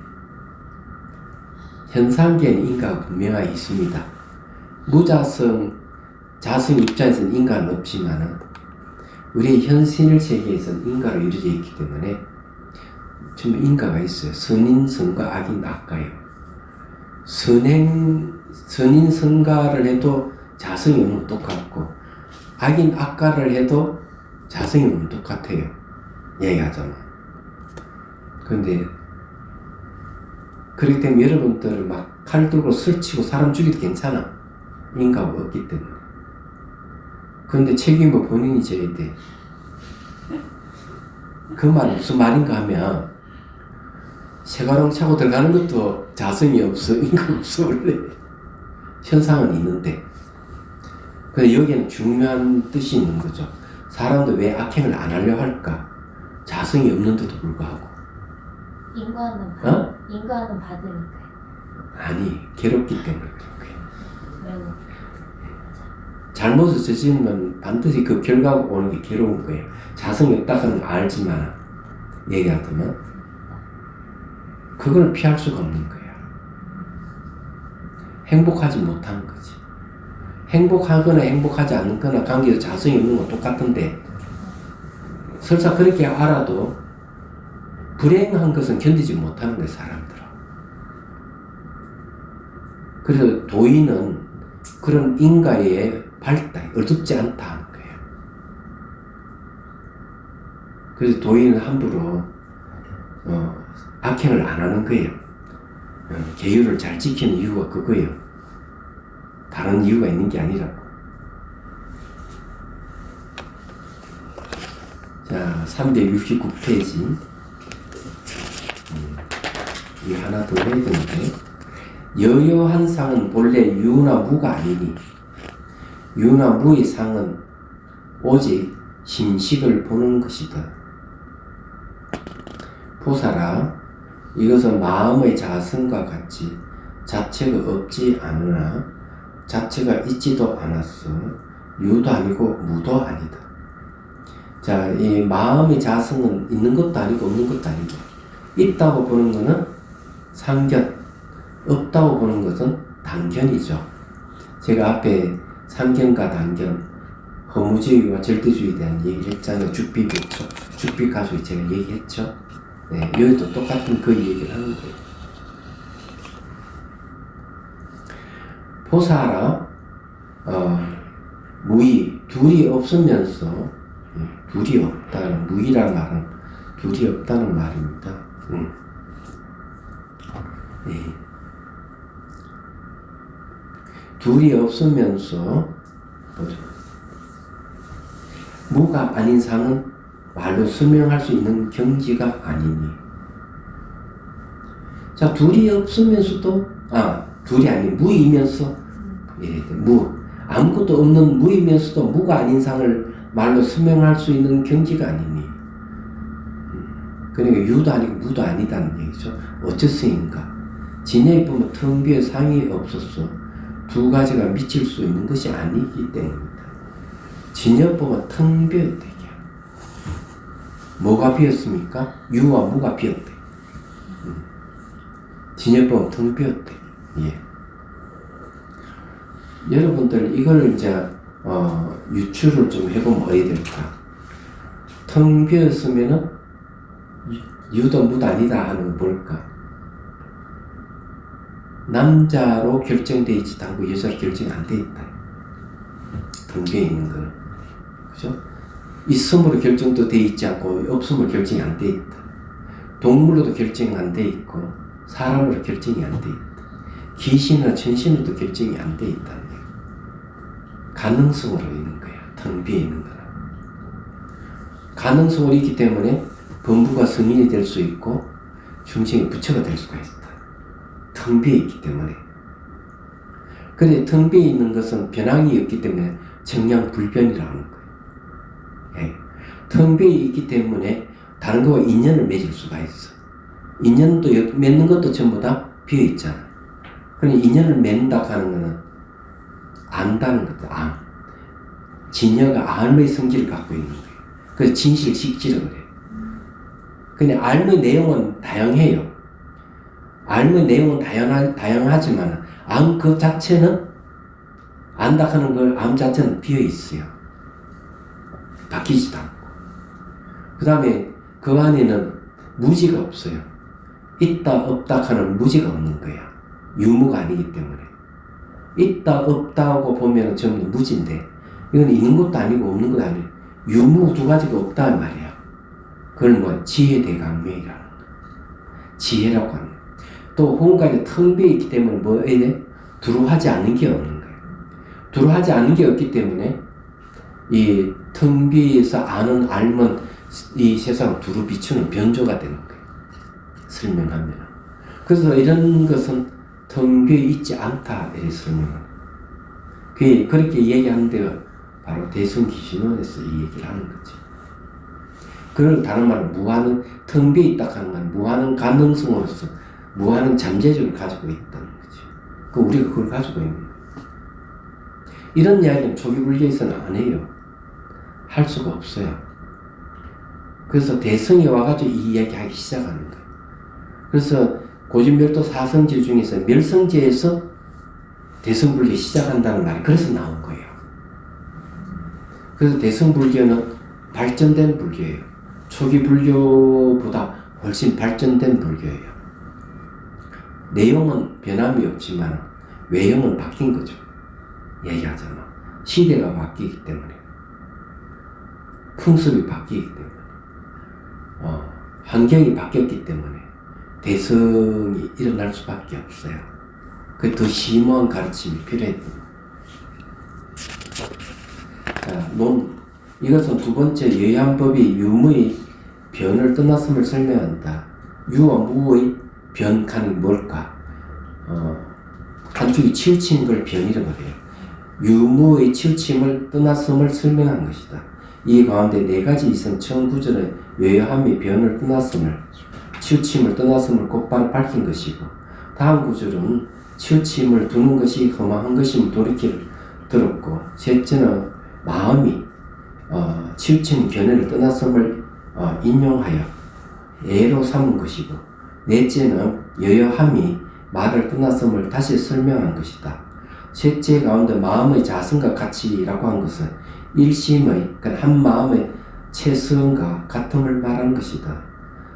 현상계는 인과가 분명하게 있습니다. 무자성, 자성 입장에서는 인과는 없지만 우리의 현실 세계에서는 인과로 이루어져 있기 때문에 전부 인과가 있어요. 선인 선과 악인 악과요. 선인 선과를 해도 자성이 없는 똑같고 악인 악과를 해도 자성이 없는 똑같아요. 얘기하자면. 그런데 그렇기 때문에 여러분들은 막 칼 들고 설치고 사람 죽여도 괜찮아. 인과가 없기 때문에. 그런데 책임은 본인이 져야 돼. 그 말은 무슨 말인가 하면 새가랑 차고 들어가는 것도 자성이 없어. 인과가 없어 원래. 현상은 있는데. 근데 여기에는 중요한 뜻이 있는 거죠. 사람도 왜 악행을 안 하려 할까? 자성이 없는데도 불구하고. 인과는 받으니까요. 아니, 괴롭기 때문에 그런 거예요. 그리고 잘못을 저지르면 반드시 그 결과가 오는 게 괴로운 거예요. 자성이 없다는 걸 알지만 얘기하자면 그걸 피할 수가 없는 거예요. 행복하지 못하는 거지. 행복하거나 행복하지 않거나 관계에서 자성이 없는 건 똑같은데 설사 그렇게 알아도 불행한 것은 견디지 못하는 거예요, 사람들은. 그래서 도인은 그런 인과의 발달, 어둡지 않다 하는 거예요. 그래서 도인은 함부로 악행을 안 하는 거예요. 계율을 잘 지키는 이유가 그거예요. 다른 이유가 있는 게 아니라고. 자, 369페이지. 이 하나 더 해야 되는데 여여한 상은 본래 유나 무가 아니니 유나 무의 상은 오직 심식을 보는 것이다. 보살아 이것은 마음의 자성과 같이 자체가 없지 않으나 자체가 있지도 않았어 유도 아니고 무도 아니다. 자, 이 마음의 자성은 있는 것도 아니고 없는 것도 아니고 있다고 보는 것은 상견, 없다고 보는 것은 단견이죠. 제가 앞에 상견과 단견, 허무주의와 절대주의에 대한 얘기를 했잖아요. 죽비 가지고 제가 얘기했죠. 네, 여기도 똑같은 그 얘기를 하는 거예요. 보살아, 무의, 둘이 없으면서, 둘이 없다는, 무의란 말은 둘이 없다는 말입니다. 네. 둘이 없으면서 무가 아닌 상은 말로 설명할 수 있는 경지가 아니니. 자, 둘이 없으면서도 둘이 아닌 무이면서 무 아무것도 없는 무이면서도 무가 아닌 상을 말로 설명할 수 있는 경지가 아니니. 그러니까 유도 아니고 무도 아니다는 얘기죠. 어째서인가? 진여에 보면 텅 비어 상이 없었어. 두 가지가 미칠 수 있는 것이 아니기 때문입니다. 진여 보면 텅 비었대. 뭐가 비었습니까? 유와 무가 비었대. 진여 보면 텅 비었대. 예. 여러분들 이걸 이제 유추를 좀 해보면 어떻게 될까? 텅 비었으면은 유도 무도 아니다 하는 건 뭘까? 남자로 결정되어 있지도 않고 여자로 결정이 안 돼 있다. 텅 비어 있는 거는. 그죠? 있음으로 결정도 돼 있지 않고 없음으로 결정이 안 돼 있다. 동물로도 결정이 안 돼 있고 사람으로 결정이 안 돼 있다. 귀신이나 천신으로도 결정이 안 돼 있다는 얘기. 가능성으로 있는 거야. 텅 비어 있는 거라. 가능성으로 있기 때문에 범부가 성인이 될 수 있고 중생이 부처가 될 수가 있다. 텅 비어 있기 때문에. 그런데 텅 비어 있는 것은 변항이 없기 때문에 청량불변이라고 하는 거예요. 예. 텅 비어 있기 때문에 다른 거와 인연을 맺을 수가 있어. 인연도 맺는 것도 전부 다 비어 있잖아. 그러니 인연을 맺는다 하는 거는 안다는 것도 진여가 암의 성질을 갖고 있는 거예요. 그래서 진실식지라고 그래요. 그냥 암의 내용은 다양해요. 암의 내용은 다양하지만 암 그 자체는 안다 하는 걸 암 자체는 비어 있어요. 바뀌지도 않고. 그 다음에 그 안에는 무지가 없어요. 있다 없다 하는 무지가 없는 거야. 유무가 아니기 때문에. 있다 없다고 보면 전부 무지인데 이건 있는 것도 아니고 없는 것도 아니에요. 유무 두 가지가 없다 말이야. 그걸 뭐 지혜대강명이라는 거야. 지혜라고 하는 거야. 또 혼각이 텅 비어 있기 때문에 뭐에 대해 두루하지 않는 게 없는 거예요. 두루하지 않는 게 없기 때문에 이 텅 비어서 아는 알면 이 세상 두루 비추는 변조가 되는 거예요. 설명하면. 그래서 이런 것은 텅 비어 있지 않다 이렇게 설명을. 그렇게 얘기하는 데가 바로 대승기신론에서 이 얘기를 하는 거죠. 그걸 다른 말로 무한은 텅 비어 있다 하는 건 무한은 가능성으로서 무한은 잠재력을 가지고 있다는 거죠. 그 우리가 그걸 가지고 있는 거예요. 이런 이야기는 초기불교에서는 안 해요. 할 수가 없어요. 그래서 대성이 와가지고 이 이야기 하기 시작하는 거예요. 그래서 고진멸도 사성제 중에서 멸성제에서 대성불교 시작한다는 말이 그래서 나온 거예요. 그래서 대성불교는 발전된 불교예요. 초기 불교보다 훨씬 발전된 불교예요. 내용은 변함이 없지만 외형은 바뀐 거죠. 얘기하잖아. 시대가 바뀌기 때문에. 풍습이 바뀌기 때문에. 환경이 바뀌었기 때문에 대성이 일어날 수밖에 없어요. 그 더 심오한 가르침이 필요했던. 자, 이것은 두 번째 여의한법이 유무의 변을 떠났음을 설명한다. 유와 무의 변칸이 뭘까? 한쪽이 치우친 걸 변이라고 해요. 유무의 치우침을 떠났음을 설명한 것이다. 이 가운데 네 가지 이성 처음 구절의 외함이 변을 떠났음을, 치우침을 떠났음을 곧바로 밝힌 것이고, 다음 구절은 치우침을 두는 것이 험한 것임을 돌이킬 들었고, 셋째는 마음이 치우침 견해를 떠났음을 인용하여 예로 삼은 것이고, 넷째는 여여함이 말을 떠났음을 다시 설명한 것이다. 셋째 가운데 마음의 자성과 가치라고 한 것은 일심의 한 마음의 체성과 같음을 말하는 것이다.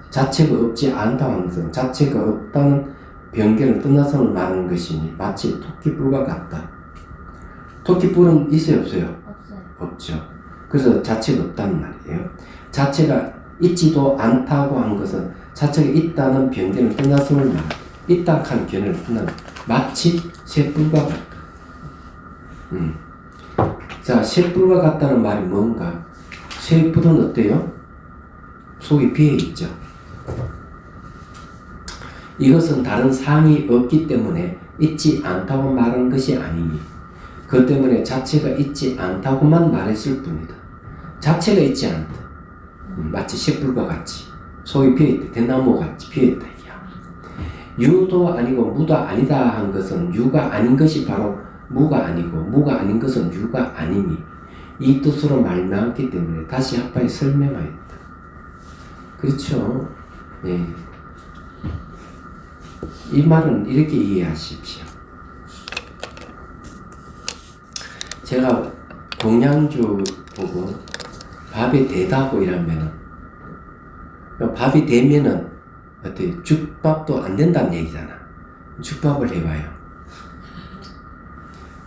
자체가 없지 않다고 하는 것은 자체가 없다는 변경을 떠나서는 말하는 것이니 마치 토끼뿔과 같다. 토끼뿔은 있어요, 없어요? 없어요. 없죠. 그래서 자체가 없다는 말이에요. 자체가 있지도 않다고 한 것은 자체가 있다는 변경을 떠났음을 말한다. 있다 한 견해를 떠나 마치 쇠뿔과 같다. 자, 쇠뿔과 같다는 말이 뭔가? 쇠뿔은 어때요? 속이 비어있죠. 이것은 다른 상이 없기 때문에 있지 않다고 말하는 것이 아니니 그것 때문에 자체가 있지 않다고만 말했을 뿐이다. 자체가 있지 않다. 마치 쇠뿔과 같이 속이 비어있다. 대나무 같이 비어있다. 유도 아니고 무도 아니다 한 것은 유가 아닌 것이 바로 무가 아니고 무가 아닌 것은 유가 아니니 이 뜻으로 말 나왔기 때문에 다시 합하여 설명하였다. 그렇죠? 네. 이 말은 이렇게 이해하십시오. 제가 공양주 보고 밥이 되다고 이러면은 밥이 되면은 어때? 죽밥도 안 된다는 얘기잖아. 죽밥을 해봐요.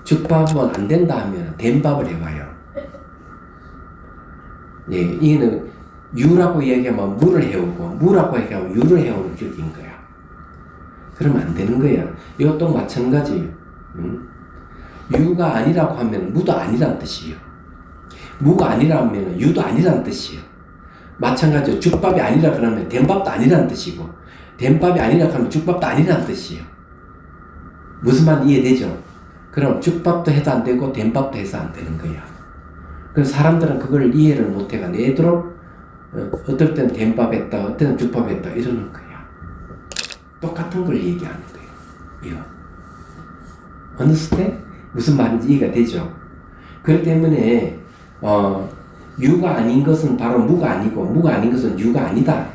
죽밥은 안 된다 하면 된 밥을 해봐요. 예, 이는 유라고 얘기하면 무를 해오고 무라고 얘기하면 유를 해오는 격인 거야. 그러면 안 되는 거야. 이것도 마찬가지예요. 유가 아니라고 하면 무도 아니란 뜻이에요. 무가 아니라면 유도 아니란 뜻이에요. 마찬가지로 죽밥이 아니라 그러면 된밥도 아니란 뜻이고 된밥이 아니라 하면 죽밥도 아니란 뜻이에요. 무슨 말 이해되죠? 그럼 죽밥도 해도 안 되고 된밥도 해서 안 되는 거야. 그래서 사람들은 그걸 이해를 못해가 내도록 어떨 때는 된밥 했다 어떨 때는 죽밥 했다 이러는 거야. 똑같은 걸 얘기하는 거예요. 이거. understand? 무슨 말인지 이해가 되죠? 그렇기 때문에 유가 아닌 것은 바로 무가 아니고 무가 아닌 것은 유가 아니다.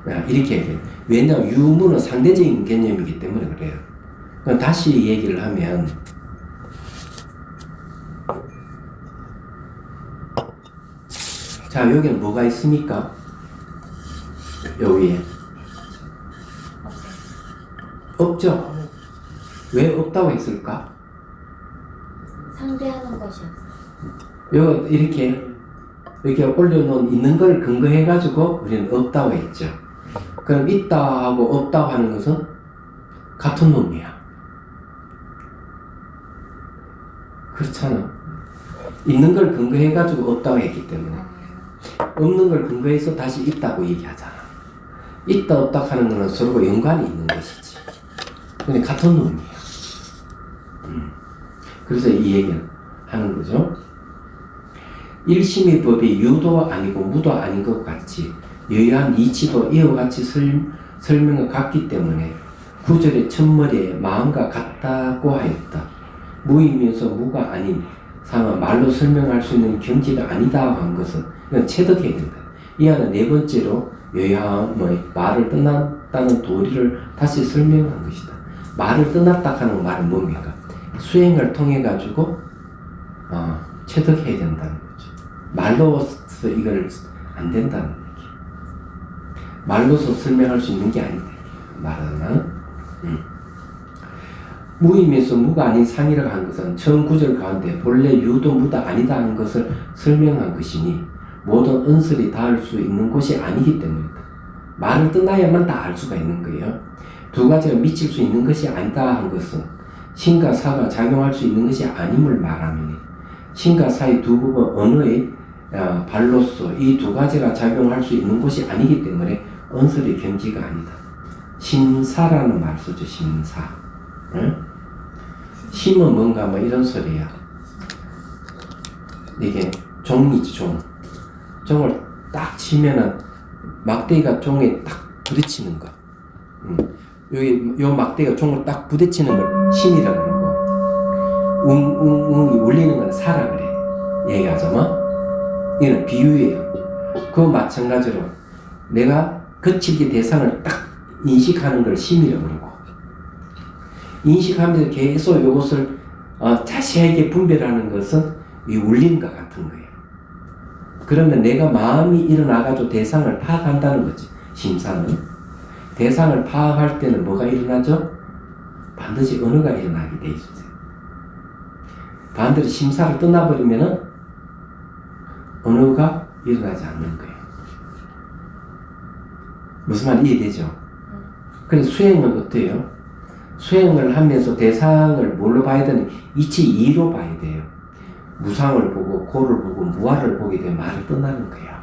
이렇게 얘기해요. 왜냐하면 유무는 상대적인 개념이기 때문에 그래요. 그럼 다시 얘기를 하면 자, 여기는 뭐가 있습니까? 여기에 없죠? 왜 없다고 했을까? 상대하는 것이 없어. 여기 이렇게 올려놓은 있는 걸 근거해가지고 우리는 없다고 했죠. 그럼 있다 하고 없다고 하는 것은 같은 놈이야. 그렇잖아. 있는 걸 근거해가지고 없다고 했기 때문에. 없는 걸 근거해서 다시 있다고 얘기하잖아. 있다 없다 하는 거는 서로 연관이 있는 것이지. 근데 같은 놈이야. 그래서 이 얘기를 하는 거죠. 일심의 법이 유도 아니고 무도 아닌 것 같이 여유한 이치도 이와 같이 설명과 같기 때문에 구절의 첫머리에 마음과 같다고 하였다. 무이면서 무가 아닌 상은 말로 설명할 수 있는 경지가 아니다 한 것은 이건 체득해야 된다. 이 안은 네 번째로 여유함의 말을 떠났다는 도리를 다시 설명한 것이다. 말을 떠났다 하는 말은 뭡니까? 수행을 통해 가지고 체득해야 된다는 거죠. 말로서 이걸 안 된다는 얘기. 말로서 설명할 수 있는 게 아니다. 말하는 무임에서 무가 아닌 상이라고 한 것은 처음 구절 가운데 본래 유도 무다 아니다 하는 것을 설명한 것이니 모든 은설이 닿을 수 있는 곳이 아니기 때문이다. 말을 떠나야만 다 알 수가 있는 거예요. 두 가지가 미칠 수 있는 것이 아니다 한 것은 신과 사가 작용할 수 있는 것이 아님을 말하니 신과 사의 두 부분 언어의 발로서 이 두 가지가 작용할 수 있는 곳이 아니기 때문에 언설의 경지가 아니다. 심사라는 말 쓰죠. 심사. 응? 심은 뭔가 뭐 이런 소리야. 이게 종이지 종. 종을 딱 치면은 막대기가 종에 딱 부딪히는 거. 여기 요 막대기가 종을 딱 부딪히는 걸 심이라고 그러고 웅웅웅이 울리는 건 사라 그래. 얘기하자면 이는 비유예요. 그 마찬가지로 내가 거칠게 대상을 딱 인식하는 걸 심이라고 그러고 인식하면서 계속 이것을 자세하게 분별하는 것은 이 울림과 같은 거예요. 그러면 내가 마음이 일어나가지고 대상을 파악한다는 거지. 심사는 대상을 파악할 때는 뭐가 일어나죠? 반드시 언어가 일어나게 돼 있어요. 반드시 심사를 떠나버리면은 언어가 일어나지 않는 거예요. 무슨 말이 이해되죠? 그래서 수행은 어때요? 수행을 하면서 대상을 뭘로 봐야 되는? 이치 이로 봐야 돼요. 무상을 보고 고를 보고 무아를 보게 되면 말을 떠나는 거야.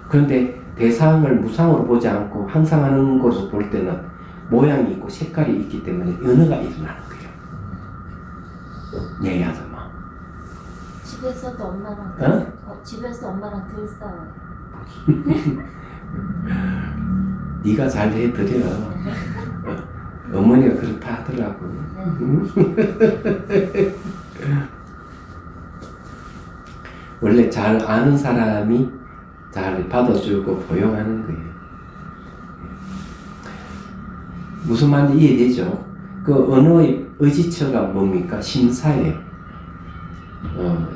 그런데 대상을 무상으로 보지 않고 항상 하는 것으로 볼 때는 모양이 있고 색깔이 있기 때문에 언어가 일어나는 거예요. 얘기하자면 집에서도 엄마랑 집에서 엄마랑 늘 싸워요. 네가 잘 해드려. 어머니가 그렇다 하더라고. 원래 잘 아는 사람이 잘 받아주고 포용하는 거예요. 무슨 말인지 이해되죠? 그 언어의 의지처가 뭡니까? 심사예요.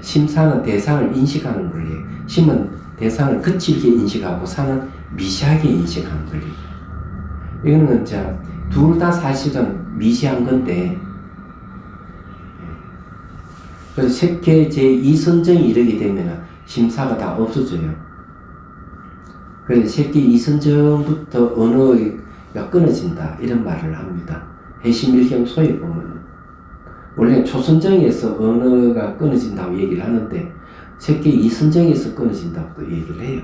심사는 대상을 인식하는 권리예요. 심은 대상을 거칠게 인식하고 사는 미시하게 인식하는 권리예요. 이거는 둘 다 사실은 미시한 건데 그래서 색계 제2선정이 이르게 되면 심사가 다 없어져요. 그래서 색계 2선정부터 언어가 끊어진다 이런 말을 합니다. 해심일경 소에 보면 원래 초선정에서 언어가 끊어진다고 얘기를 하는데 색계 2선정에서 끊어진다고 또 얘기를 해요.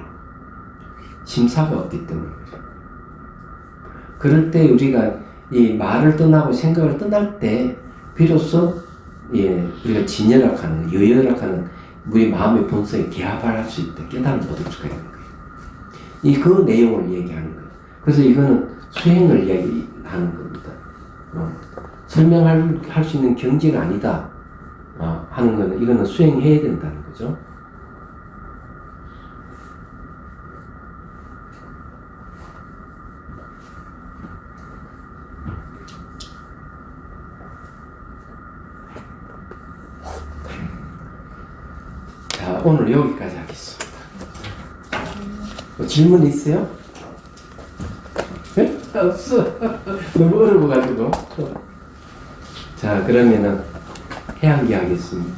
심사가 없기 때문에. 그럴 때 우리가 이 말을 떠나고 생각을 떠날 때 비로소 우리가 진열학하는 여열학하는 우리 마음의 본성에 개합할 수 있다. 깨달음을 얻을 수가 있는 거예요. 그 내용을 얘기하는 거예요. 그래서 이거는 수행을 얘기하는 겁니다. 설명할 수 있는 경지가 아니다 하는 거는 이거는 수행해야 된다는 거죠. 자, 오늘 여기까지 하겠습니다. 뭐 질문 있어요? 네? 없어. 너무 어려워가지고. 자, 그러면은 해양기 하겠습니다.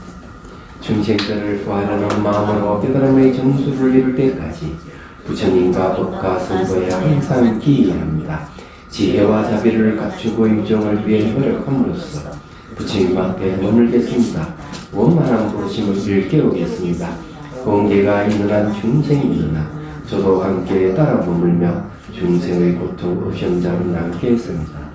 중생들을 구하려는 마음으로 깨달음의 정수를 이룰 때까지 부처님과 법과 선거에 항상 기이합니다. 지혜와 자비를 갖추고 유정을 위해 노력함으로써 부처님 앞에 머물겠습니다. 원만한 부르심을 일깨우겠습니다. 공개가 있는 한 중생이 있느나 저도 함께 따라 머물며 중생의 고통 없이 잠잠 남게 했습니다.